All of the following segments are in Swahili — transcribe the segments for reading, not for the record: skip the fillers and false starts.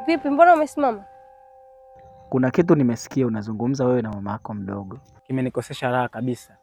Vipi, mbona umesimama? Kuna kitu nimesikia unazungumza wewe na mama yako mdogo. Kimenikosesha raha kabisa.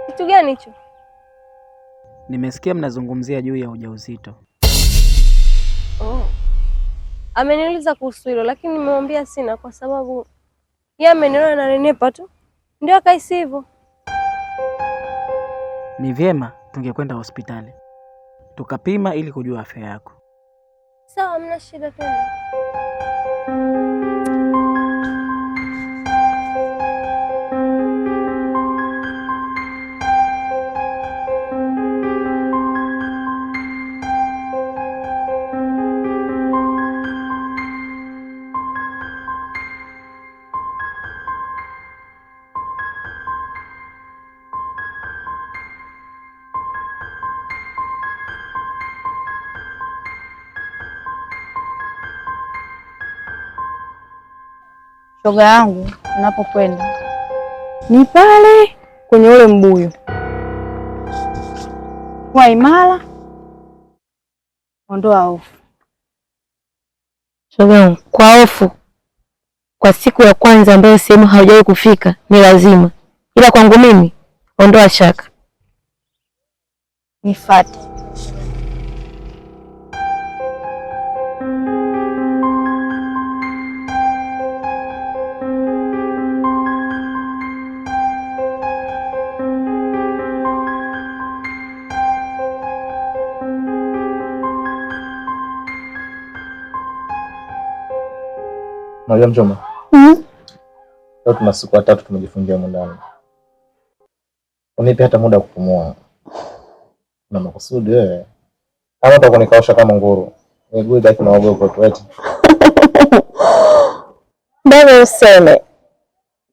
Kitu gani hicho? Nimesikia mnazungumzia juu ya ujauzito. Oh. Ameniuliza kuhusu hilo lakini nimemwambia sina kwa sababu yeye ameniona na nenepa tu. Ndio akaisi hivyo. Ni vyema tungekwenda hospitali tukapima ili kujua afya yako. Sawa, mna shida tena. Shoga yangu, unapokwenda ni pale kwenye ule mbuyu. Kwa imara, ondoa hofu. Shoga yangu, kwa hofu kwa siku ya kwanza ambayo sehemu haujawahi kufika ni lazima, ila kwangu mimi ondoa shaka. Nifuate. Unajua mjomba? Leo tuna siku 3 tumejifungia ndani. Unipe hata muda wa kupumua. Na makusudi wewe. Kama utakonikaosha kama nguru. Miguu baki na ogopa tu eti. Bado useme.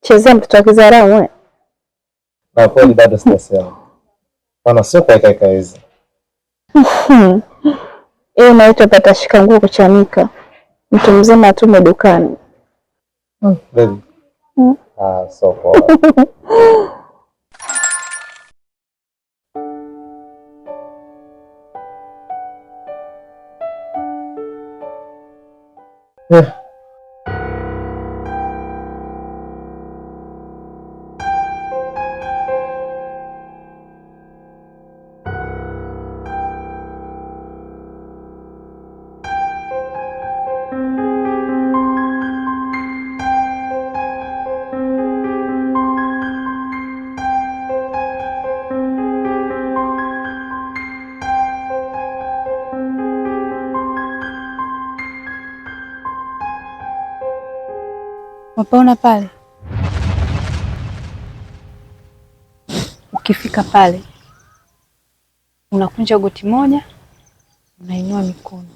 Chezea mtoto wa kizarau wewe. Na kweli bado sijasema. Bana sio kwa ikaika hizi. Unaitwa pata shika nguo kuchanika. Mtu mzima atume dukani. Baby. So poa. Unapaona pale? Ukifika pale unakunja goti moja, unainua mikono,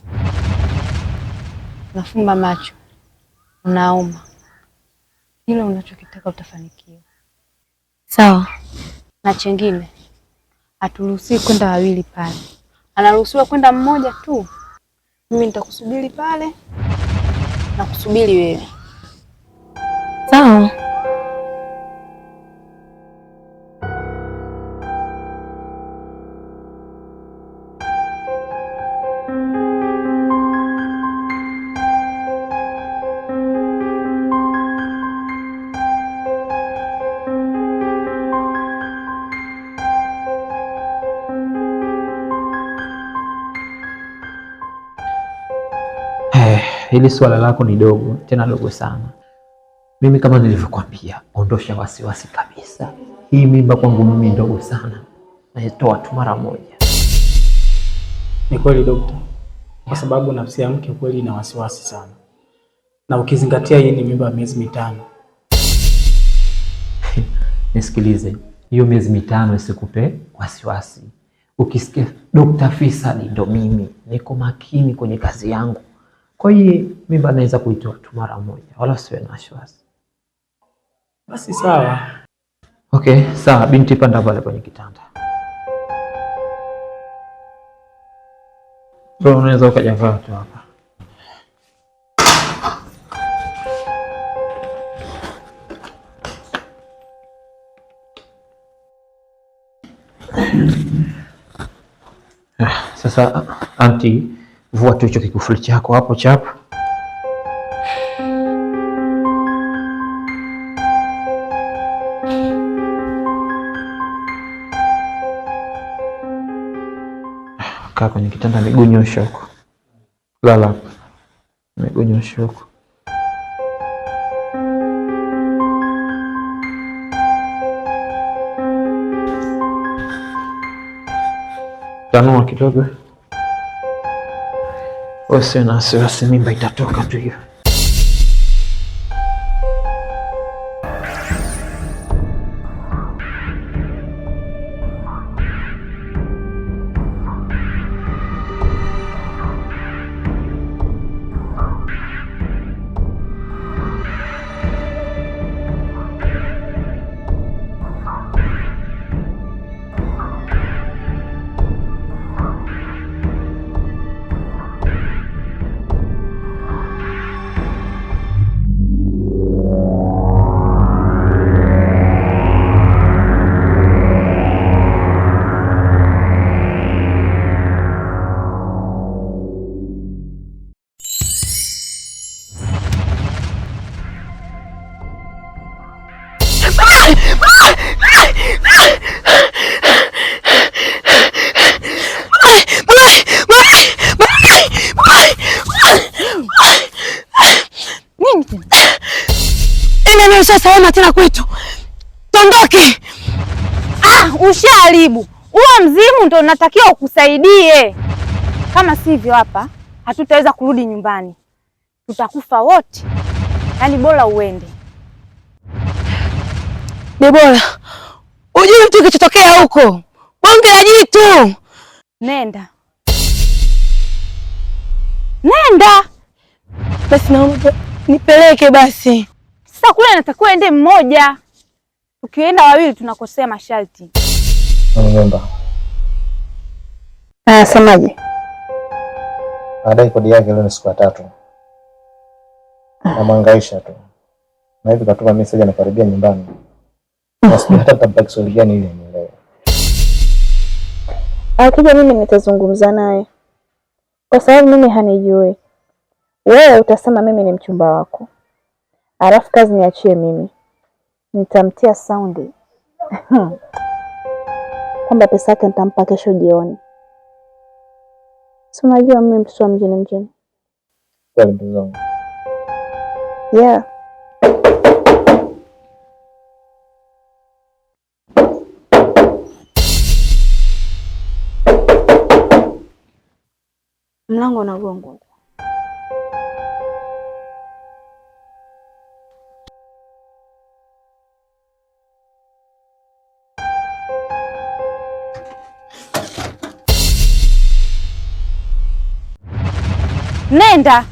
unafumba macho, unaomba. Kile unachokitaka utafanikiwa. Sawa. Na chengine, haturuhusiwi kwenda wawili pale. Anaruhusiwa kwenda mmoja tu. Mimi nitakusubiri pale na kusubiri wewe. Sawa. Hili swala lako ni dogo, tena dogo sana. Mimi kama nilivyokuambia, ondosha wasiwasi kabisa. Hii mimba kwangu mimi ndogo sana. Naitoa tu mara moja. Ni kweli dokta. Kwa sababu nafsi ya mke kweli ina wasiwasi sana. Na ukizingatia hii ni mimba ya miezi 5. Nisikilize. Hiyo miezi 5 isikupe wasiwasi. Ukisikia Dr. Fisad ndo mimi, niko makini kwenye kazi yangu. Kwa hiyo mimba naweza kuitoa tu mara moja, wala usiwe na wasiwasi. Basi sawa. Okay, sawa. Binti, panda pale kwenye kitanda. Bro, unaweza ukajavaa tu hapa. Sasa anti, Vua tu hicho kikufuli chako hapo chapu. Kaa kwenye kitanda, miguu nyosha huko. Lala hapa, miguu nyosha huko. Tanua kidogo. Usiwe na wasiwasi, mimba itatoka tu hiyo. Salama tena kwetu, tondoke. Ushaharibu huo mzimu, ndo natakiwa ukusaidie. Kama sivyo hapa hatutaweza kurudi nyumbani, tutakufa wote. Yaani bora uende. Debora, ujui mtu kichotokea huko, bonge la jitu. Nenda, nenda basi, naomba nipeleke basi. Sasa kule natakiwa ende mmoja, tukienda wawili tunakosea masharti. Nyumba. Semaje? Adai kodi yake leo ni siku ya 3. Namwangaisha tu. Na hivi katuma message anakaribia nyumbani. Basi hata tabaki swali gani ile nielewe. Akija mimi nitazungumza naye. Kwa sababu mimi hanijui. Wewe utasema mimi ni mchumba wako. Alafu kazi niachie mimi. Nitamtia saundi. Kwamba pesa yake nitampa kesho jioni. Si unajua mimi mtoto wa mjini. Kwa ndugu zangu. Yeah. Mlango unagongwa. Nenda.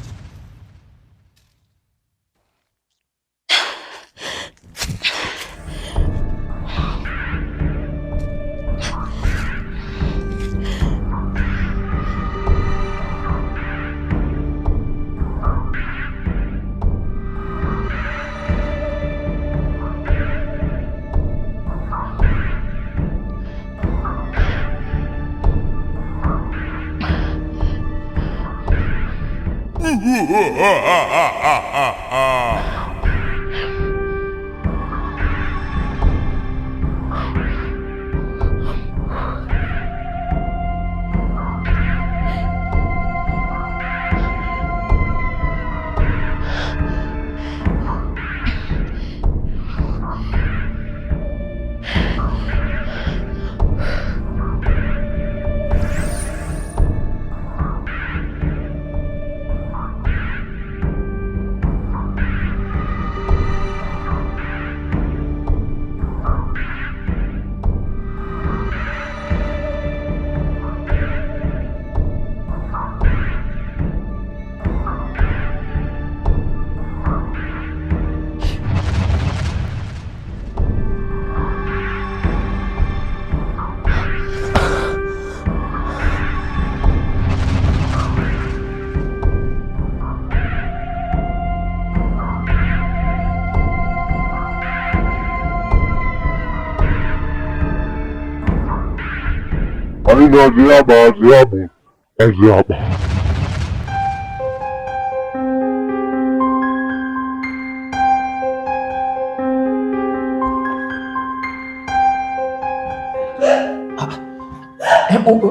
Aziaba.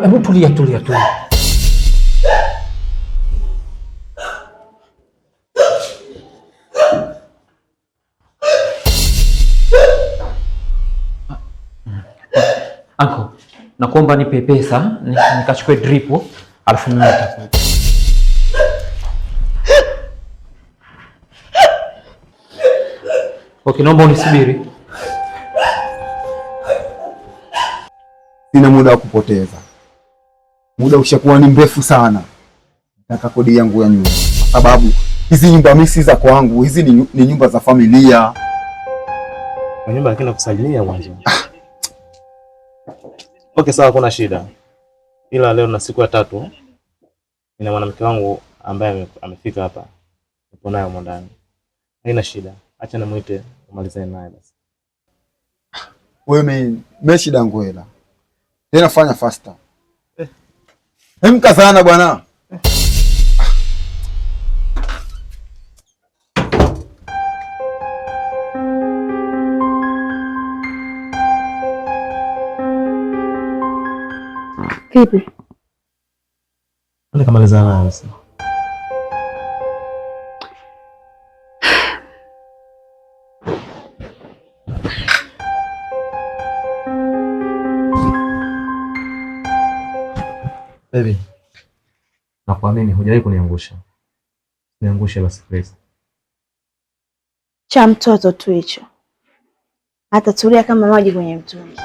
Hebu tulia. Anko, nakuomba nipe pesa nikachukue drip alafu mimi nitakuja. Okay, naomba unisubiri. Sina muda wa kupoteza. Muda ushakuwa ni mrefu sana. Nataka kodi yangu ya nyumba. Kwa sababu hizi nyumba mimi si za kwangu, hizi ni nyumba za familia. Kwa nyumba lakini nakusalimia mwanzo. Okay, sawa, kuna shida. Ila leo na siku ya 3 nina mwanamke wangu ambaye amefika hapa. Nipo naye huko ndani. Haina shida. Acha nimuite umalizane naye basi. Wewe meshi dangu hela. Tena fanya faster. Hemka sana bwana. Vipi? Ndio kamalizana naye sasa. Baby, nakuamini, hujawahi kuniangusha. Niangushe basi please. Cha mtoto tu hicho. Atatulia kama maji kwenye mtungi.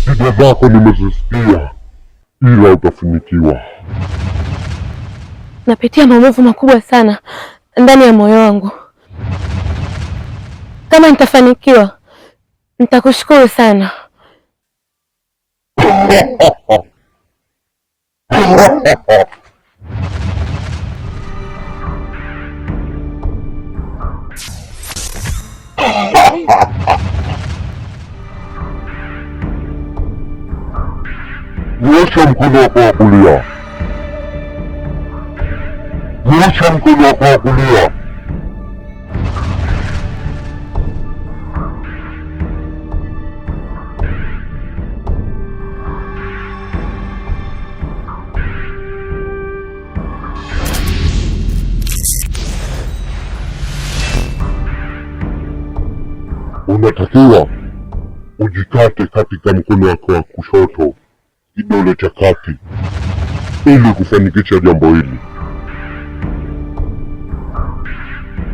Shida zako nimezisikia, ila utafanikiwa. Napitia maumivu makubwa sana ndani ya moyo wangu. Kama nitafanikiwa, nitakushukuru sana. Nyosha mkono wako wa kulia. Nyosha mkono wako wa kulia. Unatakiwa ujikate katika mkono wako wa kushoto, kidole cha kati, ili kufanikisha jambo hili.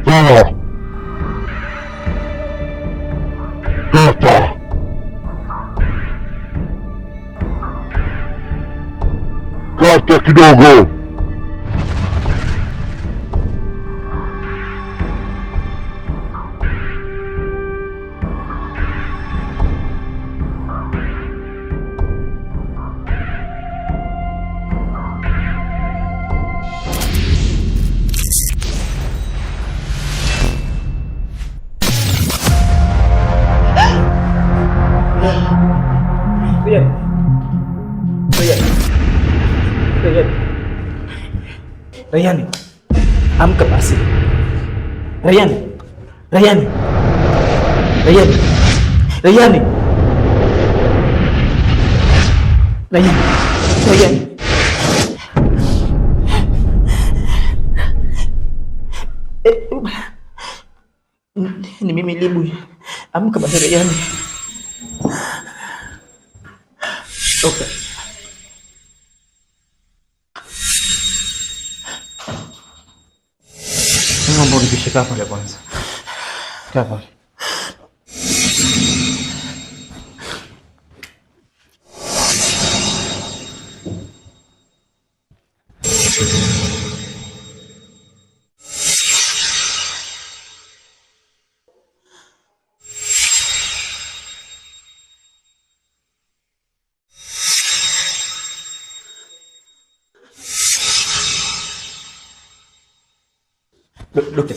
Sawa? Kata. Kata kidogo. Rayani, amka basi. Rayani. Rayani. Rayani. Rayani. Rayani. Rayani. Ni mimi Libu. Amka basi Rayani. Okay. Naomba unipishe kaa pale kwanza. Kaa pale. Dokter.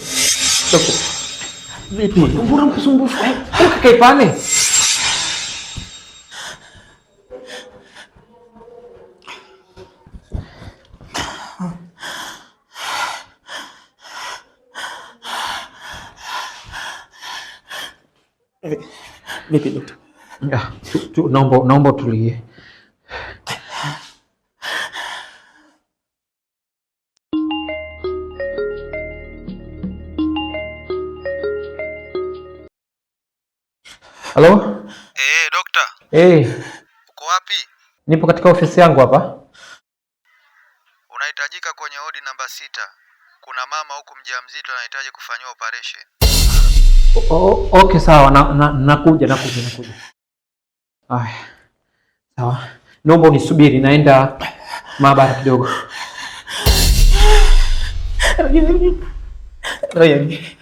Vipi? Mbona mkusumbufu? Kakae pale. Vipi dokta? Naomba tulie. Halo? Dokta. Uko wapi? Nipo katika ofisi yangu hapa. Unahitajika kwenye wodi namba 6. Kuna mama huko mjamzito anahitaji kufanyiwa operation. Okay, sawa. Nakuja. Sawa. Naomba unisubiri, naenda maabara kidogo. Ryan.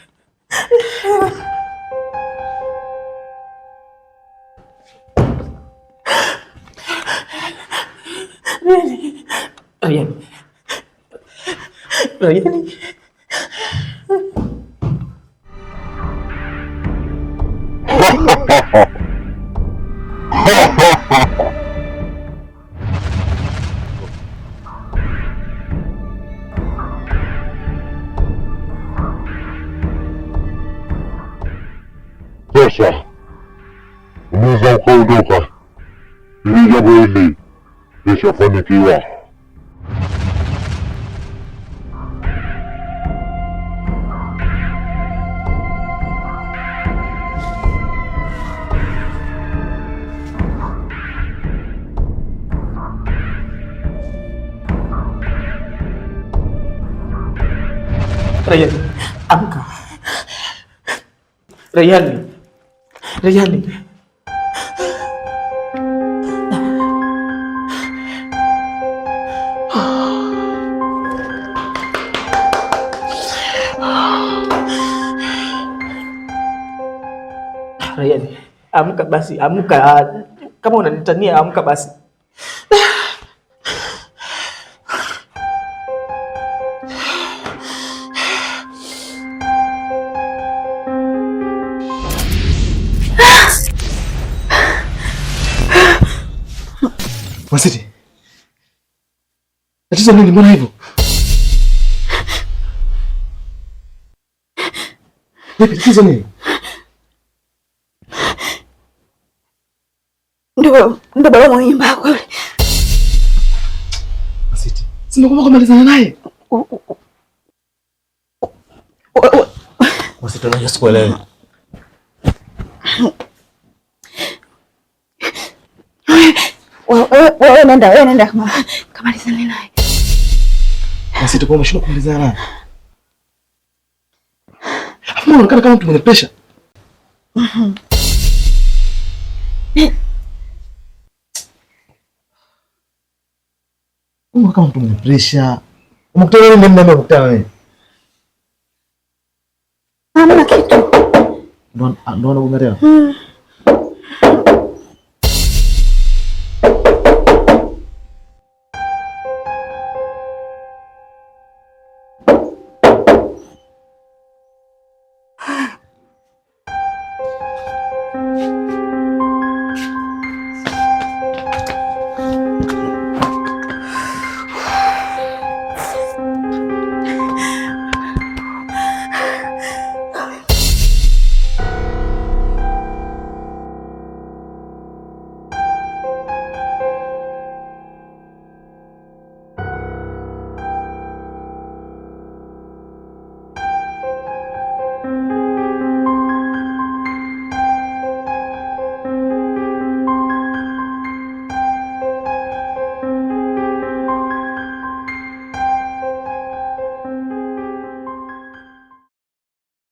Sasa unaweza ukaondoka, ili jambo hili lishafanikiwa. Ryan, amka. Ryan. Ryan, amka basi, amka. Kama unanitania amka basi. Wasiti. Tatizo nini? Mbona hivyo? Vipi, tatizo nini? Ndio baba mwenye nyumba yako yule. Wasiti. Si ndio kumalizana naye? Wasiti, unajua sikuelewi. Wewe nenda kamalizana naye. Wasiti, kwa umeshindwa kumalizana naye. Hapo unaonekana kama mtu mwenye pressure. Kama mtu mwenye pressure. Umekutana nini mimi umekutana wewe? Hamna kitu. Ndio unang'aria.